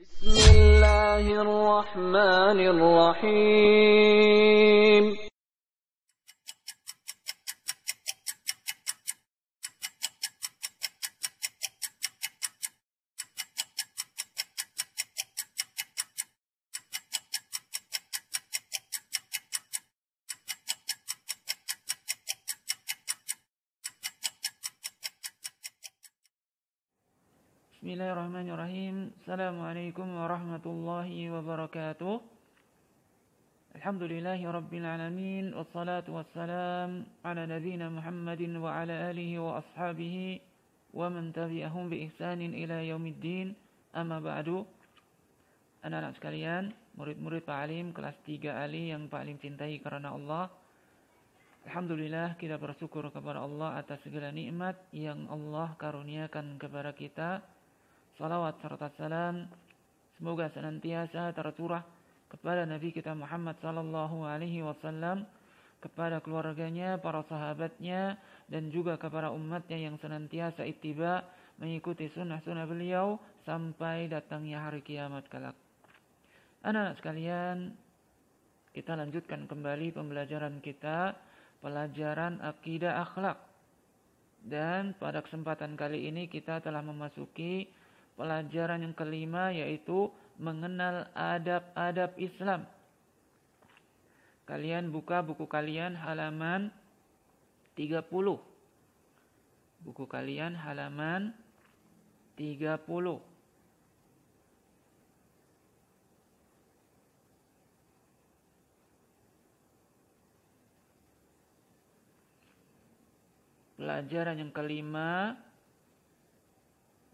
بسم الله الرحمن الرحيم Bismillahirrahmanirrahim. Assalamualaikum warahmatullahi wabarakatuh. Alhamdulillahi rabbil alamin. Wassalatu wassalam ala nabiyina Muhammadin wa ala alihi wa ashabihi wa man tabi'ahum bi ihsanin ila yaumiddin. Amma ba'du. Anak-anak sekalian, murid-murid Pak Alim kelas 3 Ali yang Pak Alim cintai karena Allah. Alhamdulillah, kita bersyukur kepada Allah atas segala nikmat yang Allah karuniakan kepada kita. Salawat serta salam semoga senantiasa tercurah kepada Nabi kita Muhammad sallallahu alaihi wasallam, kepada keluarganya, para sahabatnya, dan juga kepada umatnya yang senantiasa ittiba mengikuti sunnah-sunnah beliau sampai datangnya hari kiamat kelak. Anak-anak sekalian, kita lanjutkan kembali pembelajaran kita, pelajaran akidah akhlak. Dan pada kesempatan kali ini kita telah memasuki pelajaran yang kelima, yaitu mengenal adab-adab Islam. Kalian buka buku kalian halaman 30. Buku kalian halaman 30. Pelajaran yang kelima,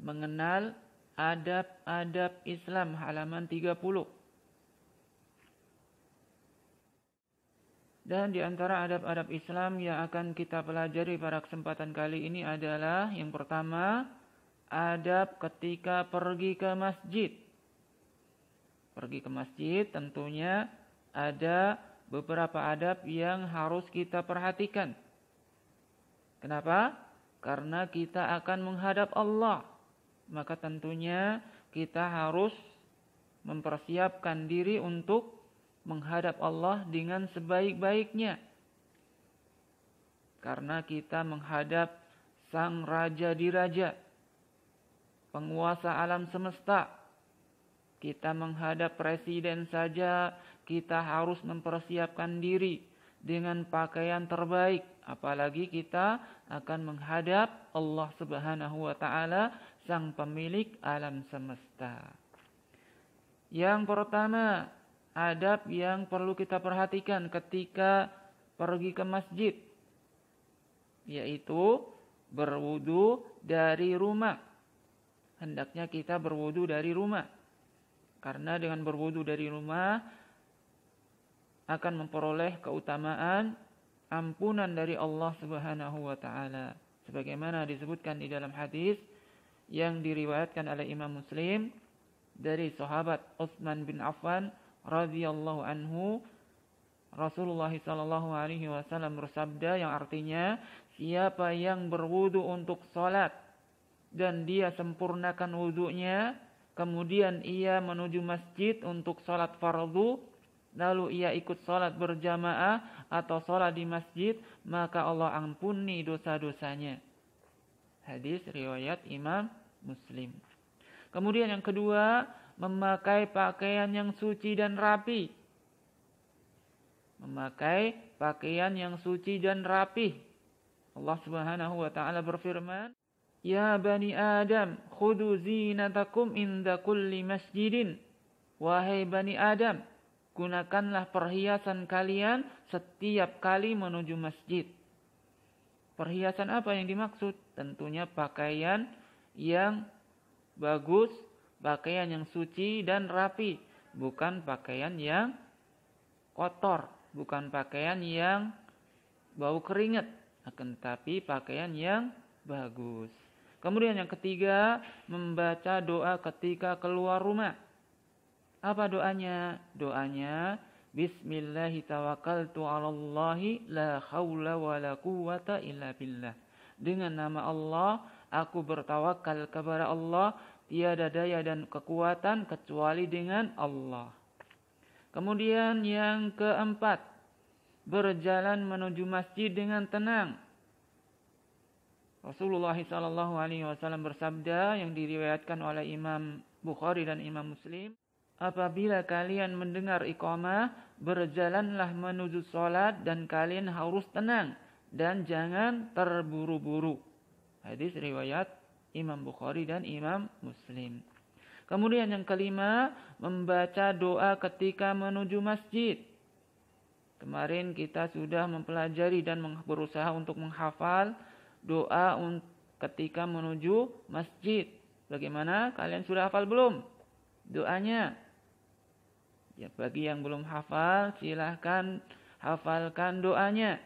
mengenal adab-adab Islam, halaman 30. Dan di antara adab-adab Islam yang akan kita pelajari pada kesempatan kali ini adalah yang pertama, adab ketika pergi ke masjid. Pergi ke masjid tentunya ada beberapa adab yang harus kita perhatikan. Kenapa? Karena kita akan menghadap Allah. Maka tentunya kita harus mempersiapkan diri untuk menghadap Allah dengan sebaik-baiknya. Karena kita menghadap Sang Raja di Raja, penguasa alam semesta. Kita menghadap presiden saja, kita harus mempersiapkan diri dengan pakaian terbaik. Apalagi kita akan menghadap Allah Subhanahu wa ta'ala, Sang pemilik alam semesta. Yang pertama, adab yang perlu kita perhatikan ketika pergi ke masjid, yaitu berwudu dari rumah. Hendaknya kita berwudu dari rumah. Karena dengan berwudu dari rumah akan memperoleh keutamaan ampunan dari Allah Subhanahu wa ta'ala. Sebagaimana disebutkan di dalam hadis yang diriwayatkan oleh Imam Muslim dari sahabat Utsman bin Affan radhiyallahu anhu, Rasulullah sallallahu alaihi wasallam bersabda yang artinya, siapa yang berwudu untuk salat dan dia sempurnakan wudunya, kemudian ia menuju masjid untuk salat fardu, lalu ia ikut salat berjamaah atau salat di masjid, maka Allah ampuni dosa-dosanya. Hadis riwayat Imam Muslim. Kemudian yang kedua, memakai pakaian yang suci dan rapi. Memakai pakaian yang suci dan rapi. Allah Subhanahu wa ta'ala berfirman, Ya bani Adam, khudu zinatakum inda kulli masjidin. Wahai bani Adam, gunakanlah perhiasan kalian setiap kali menuju masjid. Perhiasan apa yang dimaksud? Tentunya pakaian yang bagus, pakaian yang suci dan rapi. Bukan pakaian yang kotor, bukan pakaian yang bau keringat, akan tetapi pakaian yang bagus. Kemudian yang ketiga, membaca doa ketika keluar rumah. Apa doanya? Doanya, Bismillahi tawakkaltu 'alallahi la haula wala quwwata illa billah. Dengan nama Allah aku bertawakal kepada Allah, tiada daya dan kekuatan kecuali dengan Allah. Kemudian yang keempat, berjalan menuju masjid dengan tenang. Rasulullah SAW bersabda yang diriwayatkan oleh Imam Bukhari dan Imam Muslim, apabila kalian mendengar iqamah, berjalanlah menuju sholat dan kalian harus tenang dan jangan terburu-buru. Hadis riwayat Imam Bukhari dan Imam Muslim. Kemudian yang kelima, membaca doa ketika menuju masjid. Kemarin kita sudah mempelajari dan berusaha untuk menghafal doa ketika menuju masjid. Bagaimana? Kalian sudah hafal belum doanya? Ya, bagi yang belum hafal, silahkan hafalkan doanya.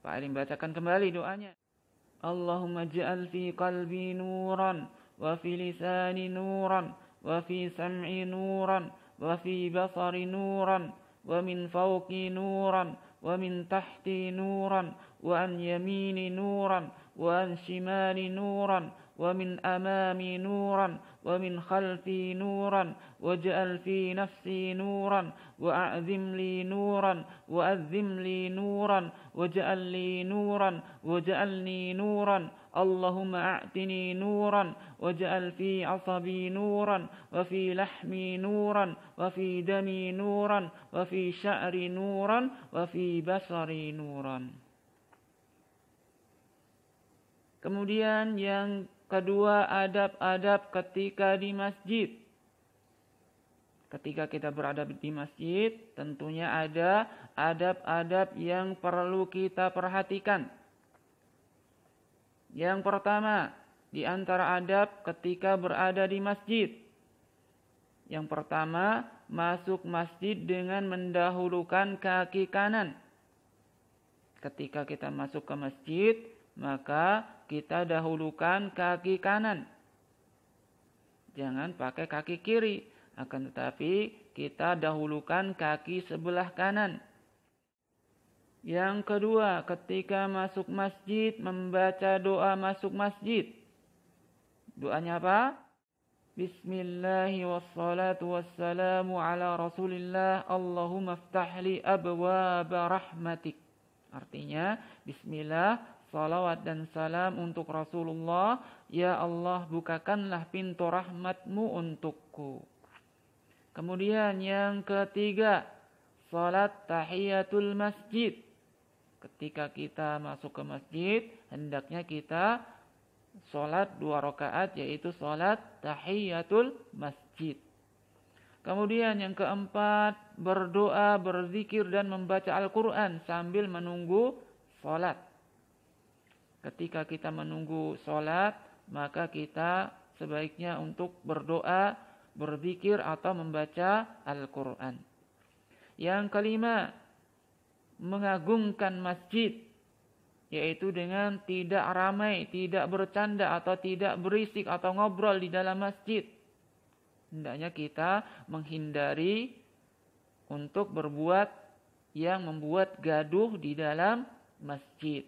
Pak Alim bacakan kembali doanya. Allahumma ja'al fi qalbi nuran, wa fi lisani nuran, wa fi sam'i nuran, wa fi basari nuran, wa min fawqi nuran, wa min tahti nuran, wa an yamini nuran, wa an shimali nuran, wa min amami nuran, wa min khalfi nuran, waj'al fi nafsi nuran, wa a'zim li nuran, wa azzim li nuran, waj'al li nuran, waj'alni nuran. Allahumma a'tini nuran, waj'al fi 'asabi nuran, wa fi lahmi nuran, wa fi dami nuran, wa fi sya'ri nuran, wa fi basari nuran. Kemudian yang kedua, adab-adab ketika di masjid. Ketika kita berada di masjid, tentunya ada adab-adab yang perlu kita perhatikan. Yang pertama, di antara adab ketika berada di masjid. Yang pertama, masuk masjid dengan mendahulukan kaki kanan. Ketika kita masuk ke masjid, maka kita dahulukan kaki kanan. Jangan pakai kaki kiri, akan tetapi kita dahulukan kaki sebelah kanan. Yang kedua, ketika masuk masjid, membaca doa masuk masjid. Doanya apa? Bismillahi wassalatu wassalamu ala rasulillah, Allahumma ftahli abwaba rahmatik. Artinya, bismillah, salawat dan salam untuk Rasulullah. Ya Allah, bukakanlah pintu rahmatmu untukku. Kemudian yang ketiga, salat tahiyatul masjid. Ketika kita masuk ke masjid, hendaknya kita salat 2 rakaat, yaitu salat tahiyatul masjid. Kemudian yang keempat, berdoa, berzikir dan membaca Al-Quran sambil menunggu salat. Ketika kita menunggu salat, maka kita sebaiknya untuk berdoa, berzikir atau membaca Al-Quran. Yang kelima, mengagungkan masjid, yaitu dengan tidak ramai, tidak bercanda atau tidak berisik atau ngobrol di dalam masjid. Hendaknya kita menghindari untuk berbuat yang membuat gaduh di dalam masjid.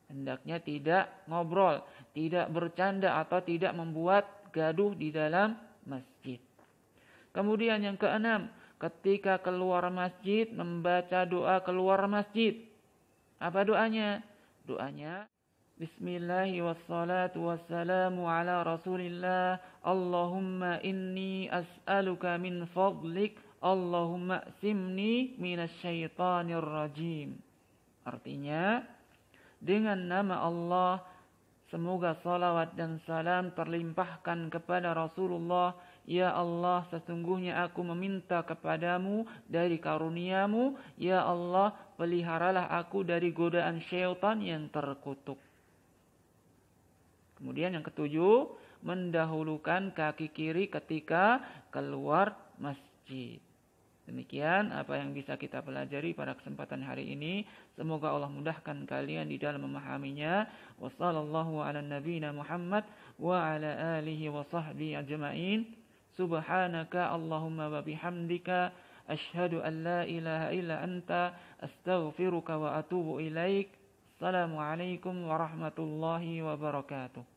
Hendaknya tidak ngobrol, tidak bercanda atau tidak membuat gaduh di dalam masjid. Kemudian yang keenam, ketika keluar masjid, membaca doa keluar masjid. Apa doanya? Doanya, Bismillahi wassalatu wassalamu ala rasulillah, Allahumma inni as'aluka min fadlik, Allahumma simni minasyaitanir rajim. Artinya, dengan nama Allah, semoga salawat dan salam terlimpahkan kepada Rasulullah. Ya Allah, sesungguhnya aku meminta kepadamu dari karuniamu. Ya Allah, peliharalah aku dari godaan syaitan yang terkutuk. Kemudian yang ketujuh, mendahulukan kaki kiri ketika keluar masjid. Demikian apa yang bisa kita pelajari pada kesempatan hari ini. Semoga Allah mudahkan kalian di dalam memahaminya. Wassallallahu ala nabiyina Muhammad wa ala alihi wa sahbihi ajma'in. Subhanaka Allahumma wa bihamdika asyhadu an la ilaha illa anta astaghfiruka wa atubu ilaik. Assalamualaikum warahmatullahi wabarakatuh.